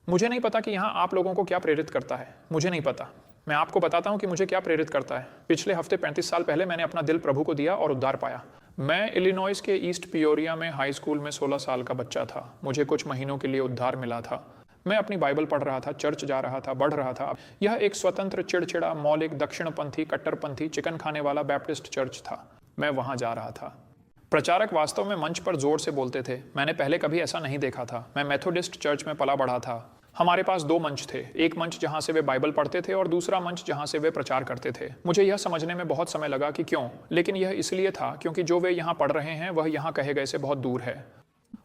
मुझे नहीं पता कि यहाँ आप लोगों को क्या प्रेरित करता है, मुझे नहीं पता। मैं आपको बताता हूँ कि मुझे क्या प्रेरित करता है। पिछले हफ्ते 35 साल पहले मैंने अपना दिल प्रभु को दिया और उद्धार पाया। मैं इलिनॉइस के ईस्ट पियोरिया में हाई स्कूल में 16 साल का बच्चा था। मुझे कुछ महीनों के लिए उद्धार मिला था। मैं अपनी बाइबल पढ़ रहा था, चर्च जा रहा था, बढ़ रहा था। यह एक स्वतंत्र, चिड़चिड़ा, मौलिक, दक्षिणपंथी, कट्टरपंथी, चिकन खाने वाला बैप्टिस्ट चर्च था। मैं वहां जा रहा था। प्रचारक वास्तव में मंच पर जोर से बोलते थे। मैंने पहले कभी ऐसा नहीं देखा था। मैं मेथोडिस्ट चर्च में पला बढ़ा था। हमारे पास 2 मंच थे, एक मंच जहां से वे बाइबल पढ़ते थे और दूसरा मंच जहां से वे प्रचार करते थे। मुझे यह समझने में बहुत समय लगा कि क्यों, लेकिन यह इसलिए था क्योंकि जो वे यहाँ पढ़ रहे हैं वह यहाँ कहे गए से बहुत दूर है।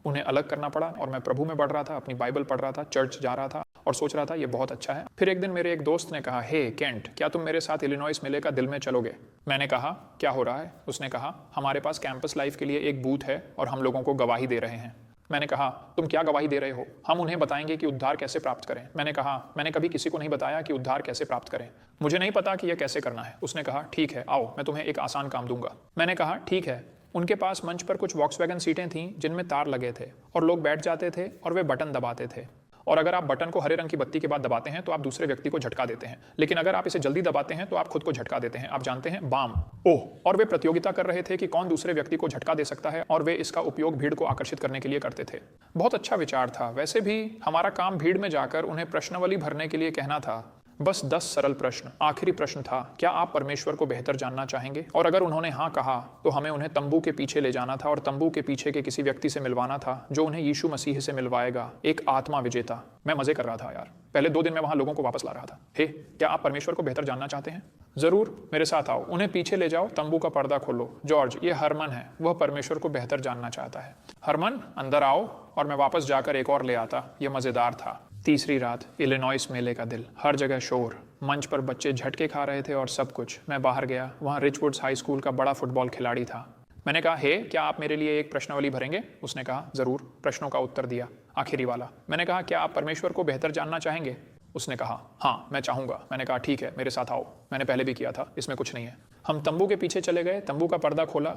उन्हें अलग करना पड़ा और मैं प्रभु में बढ़ रहा था, अपनी बाइबल पढ़ रहा था, चर्च जा रहा था और सोच रहा था ये बहुत अच्छा है। फिर एक दिन मेरे एक दोस्त ने कहा, हे केंट, क्या तुम मेरे साथ इलिनॉइस मेले का दिल में चलोगे? मैंने कहा, क्या हो रहा है? उसने कहा, हमारे पास कैंपस लाइफ के लिए एक बूथ है और हम लोगों को गवाही दे रहे हैं। मैंने कहा, तुम क्या गवाही दे रहे हो? हम उन्हें बताएंगे कि उद्धार कैसे प्राप्त करें। मैंने कहा, मैंने कभी किसी को नहीं बताया कि उद्धार कैसे प्राप्त करें। मुझे नहीं पता कि यह कैसे करना है। उसने कहा, ठीक है, आओ, मैं तुम्हें एक आसान काम दूंगा। मैंने कहा, ठीक है। उनके पास मंच पर कुछ वॉक्सवैगन सीटें थीं जिनमें तार लगे थे और लोग बैठ जाते थे और वे बटन दबाते थे। और अगर आप बटन को हरे रंग की बत्ती के बाद दबाते हैं तो आप दूसरे व्यक्ति को झटका देते हैं, लेकिन अगर आप इसे जल्दी दबाते हैं तो आप खुद को झटका देते हैं। आप जानते हैं, बाम। ओह, और वे प्रतियोगिता कर रहे थे कि कौन दूसरे व्यक्ति को झटका दे सकता है और वे इसका उपयोग भीड़ को आकर्षित करने के लिए करते थे। बहुत अच्छा विचार था। वैसे भी हमारा काम भीड़ में जाकर उन्हें प्रश्नावली भरने के लिए कहना था। बस 10 सरल प्रश्न। आखिरी प्रश्न था, क्या आप परमेश्वर को बेहतर जानना चाहेंगे? और अगर उन्होंने हाँ कहा तो हमें उन्हें तंबू के पीछे ले जाना था और तंबू के पीछे के किसी व्यक्ति से मिलवाना था जो उन्हें यीशु मसीह से मिलवाएगा, एक आत्मा विजेता। मैं मजे कर रहा था यार। पहले 2 दिन में वहां लोगों को वापस ला रहा था। हे, क्या आप परमेश्वर को बेहतर जानना चाहते हैं? जरूर, मेरे साथ आओ। उन्हें पीछे ले जाओ, तंबू का पर्दा खोलो। जॉर्ज, ये हरमन है, वह परमेश्वर को बेहतर जानना चाहता है। हरमन, अंदर आओ। और मैं वापस जाकर एक और ले आता। यह मजेदार था। तीसरी रात, इलिनॉइस मेले का दिल, हर जगह शोर, मंच पर बच्चे झटके खा रहे थे और सब कुछ। मैं बाहर गया, वहाँ रिचवुड्स हाई स्कूल का बड़ा फुटबॉल खिलाड़ी था। मैंने कहा, हे, क्या आप मेरे लिए एक प्रश्नावली भरेंगे? उसने कहा, जरूर। प्रश्नों का उत्तर दिया, आखिरी वाला। मैंने कहा, क्या आप परमेश्वर को बेहतर जानना चाहेंगे? उसने कहा, हाँ, मैं चाहूंगा। मैंने कहा, ठीक है, मेरे साथ आओ। मैंने पहले भी किया था, इसमें कुछ नहीं है। हम तंबू के पीछे चले गए, तंबू का पर्दा खोला।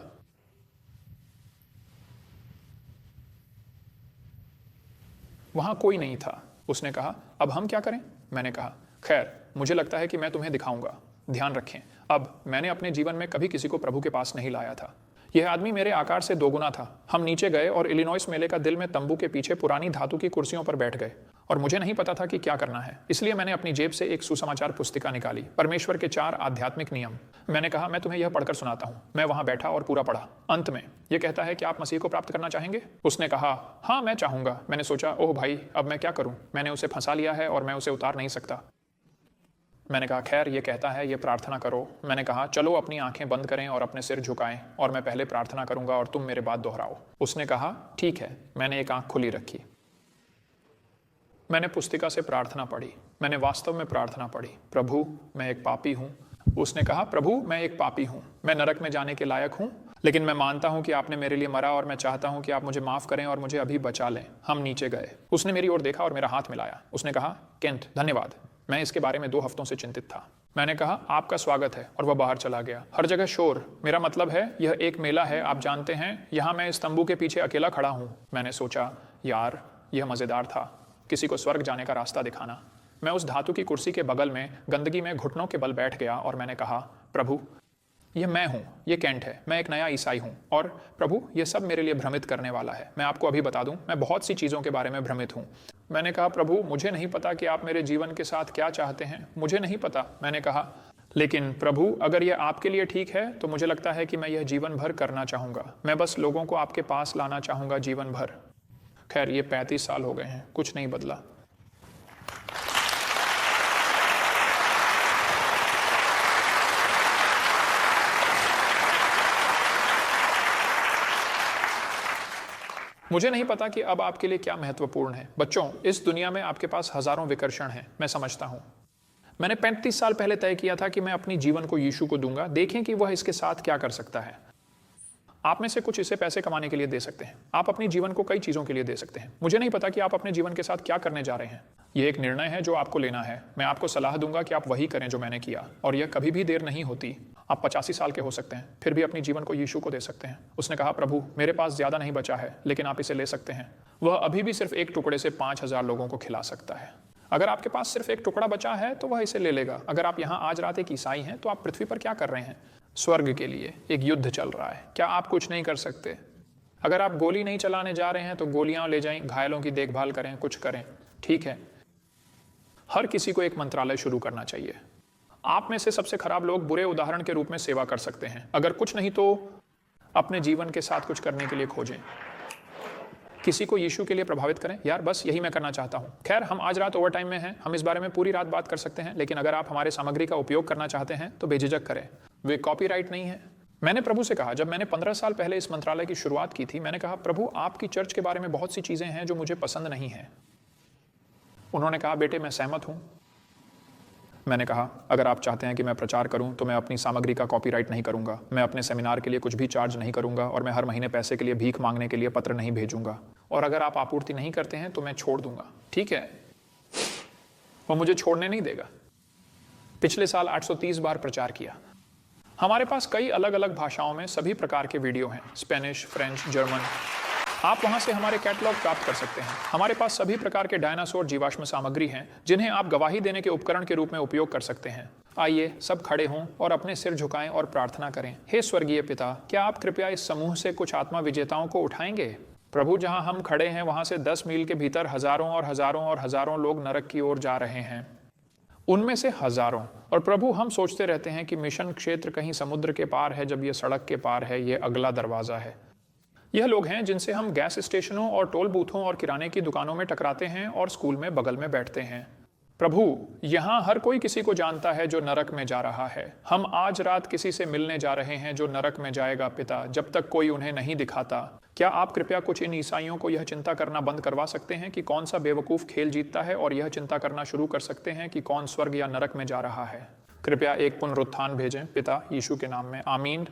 वहां कोई नहीं था। उसने कहा, अब हम क्या करें? मैंने कहा, खैर, मुझे लगता है कि मैं तुम्हें दिखाऊंगा। ध्यान रखें, अब मैंने अपने जीवन में कभी किसी को प्रभु के पास नहीं लाया था। यह आदमी मेरे आकार से 2 गुना था। हम नीचे गए और इलिनॉइस मेले का दिल में तंबू के पीछे पुरानी धातु की कुर्सियों पर बैठ गए और मुझे नहीं पता था कि क्या करना है। इसलिए मैंने अपनी जेब से एक सुसमाचार पुस्तिका निकाली, परमेश्वर के 4 आध्यात्मिक नियम। मैंने कहा, मैं तुम्हें यह पढ़कर सुनाता हूँ। मैं वहां बैठा और पूरा पढ़ा। अंत में यह कहता है कि आप मसीह को प्राप्त करना चाहेंगे? उसने कहा, हाँ, मैं चाहूंगा। मैंने सोचा, ओह भाई, अब मैं क्या करूं? मैंने उसे फंसा लिया है और मैं उसे उतार नहीं सकता। मैंने कहा, खैर, ये कहता है ये प्रार्थना करो। मैंने कहा, चलो अपनी आंखें बंद करें और अपने सिर झुकाएं और मैं पहले प्रार्थना करूंगा और तुम मेरे बाद दोहराओ। उसने कहा, ठीक है। मैंने एक आंख खुली रखी। मैंने पुस्तिका से प्रार्थना पढ़ी। मैंने वास्तव में प्रार्थना पढ़ी, प्रभु, मैं एक पापी हूं। उसने कहा, प्रभु, मैं एक पापी हूं, मैं नरक में जाने के लायक हूं, लेकिन मैं मानता हूं कि आपने मेरे लिए मरा और मैं चाहता हूं कि आप मुझे माफ करें और मुझे अभी बचा लें। हम नीचे गए। उसने मेरी ओर देखा और मेरा हाथ मिलाया। उसने कहा, केंट, धन्यवाद। मैं इसके बारे में 2 हफ्तों से चिंतित था। मैंने कहा, आपका स्वागत है, और वह बाहर चला गया। हर जगह शोर। मेरा मतलब है, यह एक मेला है, आप जानते हैं। यहाँ मैं इस तंबू के पीछे अकेला खड़ा हूँ। मैंने सोचा, यार, यह मजेदार था, किसी को स्वर्ग जाने का रास्ता दिखाना। मैं उस धातु की कुर्सी के बगल में गंदगी में घुटनों के बल बैठ गया और मैंने कहा, प्रभु, ये मैं हूँ, ये केंट है, मैं एक नया ईसाई हूँ, और प्रभु, ये सब मेरे लिए भ्रमित करने वाला है। मैं आपको अभी बता दूं, मैं बहुत सी चीज़ों के बारे में भ्रमित हूँ। मैंने कहा, प्रभु, मुझे नहीं पता कि आप मेरे जीवन के साथ क्या चाहते हैं, मुझे नहीं पता। मैंने कहा, लेकिन प्रभु, अगर यह आपके लिए ठीक है तो मुझे लगता है कि मैं यह जीवन भर करना चाहूँगा। मैं बस लोगों को आपके पास लाना चाहूँगा जीवन भर। खैर, ये 35 साल हो गए हैं, कुछ नहीं बदला। मुझे नहीं पता कि अब आपके लिए क्या महत्वपूर्ण है। बच्चों, इस दुनिया में आपके पास हजारों विकर्षण हैं, मैं समझता हूं। मैंने 35 साल पहले तय किया था कि मैं अपनी जीवन को यीशु को दूंगा, देखें कि वह इसके साथ क्या कर सकता है। आप में से कुछ इसे पैसे कमाने के लिए दे सकते हैं। आप अपनी जीवन को कई चीजों के लिए दे सकते हैं। मुझे नहीं पता कि आप अपने जीवन के साथ क्या करने जा रहे हैं। यह एक निर्णय है जो आपको लेना है। मैं आपको सलाह दूंगा कि आप वही करें जो मैंने किया, और यह कभी भी देर नहीं होती। आप 85 साल के हो सकते हैं, फिर भी अपनी जीवन को यीशु को दे सकते हैं। उसने कहा, प्रभु मेरे पास ज़्यादा नहीं बचा है, लेकिन आप इसे ले सकते हैं। वह अभी भी सिर्फ एक टुकड़े से 5000 लोगों को खिला सकता है। अगर आपके पास सिर्फ एक टुकड़ा बचा है तो वह इसे ले लेगा। अगर आप यहाँ आज रात एक ईसाई हैं तो आप पृथ्वी पर क्या कर रहे हैं? स्वर्ग के लिए एक युद्ध चल रहा है। क्या आप कुछ नहीं कर सकते? अगर आप गोली नहीं चलाने जा रहे हैं तो गोलियां ले जाएं, घायलों की देखभाल करें, कुछ करें, ठीक है। हर किसी को एक मंत्रालय शुरू करना चाहिए। आप में से सबसे खराब लोग बुरे उदाहरण के रूप में सेवा कर सकते हैं। अगर कुछ नहीं तो अपने जीवन के साथ कुछ करने के लिए खोजें। किसी को यीशु के लिए प्रभावित करें। यार बस यही मैं करना चाहता हूं। खैर, हम आज रात ओवर टाइम में हैं, हम इस बारे में पूरी रात बात कर सकते हैं, लेकिन अगर आप हमारे सामग्री का उपयोग करना चाहते हैं तो बेझिझक करें। वे कॉपीराइट नहीं है। मैंने प्रभु से कहा, जब मैंने 15 साल पहले इस मंत्रालय की शुरुआत की थी, मैंने कहा, प्रभु आपकी चर्च के बारे में बहुत सी चीजें हैं जो मुझे पसंद नहीं है। उन्होंने कहा, बेटे मैं सहमत हूं। मैंने कहा, अगर आप चाहते हैं कि मैं प्रचार करूं तो मैं अपनी सामग्री का कॉपीराइट नहीं करूंगा, मैं अपने सेमिनार के लिए कुछ भी चार्ज नहीं करूंगा, और मैं हर महीने पैसे के लिए भीख मांगने के लिए पत्र नहीं भेजूंगा, और अगर आप आपूर्ति नहीं करते हैं तो मैं छोड़ दूंगा। ठीक है, वो मुझे छोड़ने नहीं देगा। पिछले साल 830 बार प्रचार किया। हमारे पास कई अलग अलग भाषाओं में सभी प्रकार के वीडियो हैं, स्पेनिश, फ्रेंच, जर्मन। आप वहां से हमारे कैटलॉग प्राप्त कर सकते हैं। हमारे पास सभी प्रकार के डायनासोर जीवाश्म सामग्री हैं जिन्हें आप गवाही देने के उपकरण के रूप में उपयोग कर सकते हैं। आइए सब खड़े हों और अपने सिर झुकाएं और प्रार्थना करें। हे स्वर्गीय पिता, क्या आप कृपया इस समूह से कुछ आत्मा विजेताओं को उठाएंगे? प्रभु, जहां हम खड़े हैं वहां से 10 मील के भीतर हजारों और हजारों और हजारों लोग नरक की ओर जा रहे हैं, उनमें से हजारों। और प्रभु, हम सोचते रहते हैं कि मिशन क्षेत्र कहीं समुद्र के पार है, जब यह सड़क के पार है, यह अगला दरवाजा है। यह लोग हैं जिनसे हम गैस स्टेशनों और टोल बूथों और किराने की दुकानों में टकराते हैं और स्कूल में बगल में बैठते हैं। प्रभु, यहाँ हर कोई किसी को जानता है जो नरक में जा रहा है। हम आज रात किसी से मिलने जा रहे हैं जो नरक में जाएगा पिता, जब तक कोई उन्हें नहीं दिखाता। क्या आप कृपया कुछ इन ईसाइयों को यह चिंता करना बंद करवा सकते हैं कि कौन सा बेवकूफ़ खेल जीतता है, और यह चिंता करना शुरू कर सकते हैं कि कौन स्वर्ग या नरक में जा रहा है? कृपया एक पुनरुत्थान भेजें पिता, यीशु के नाम में, आमीन।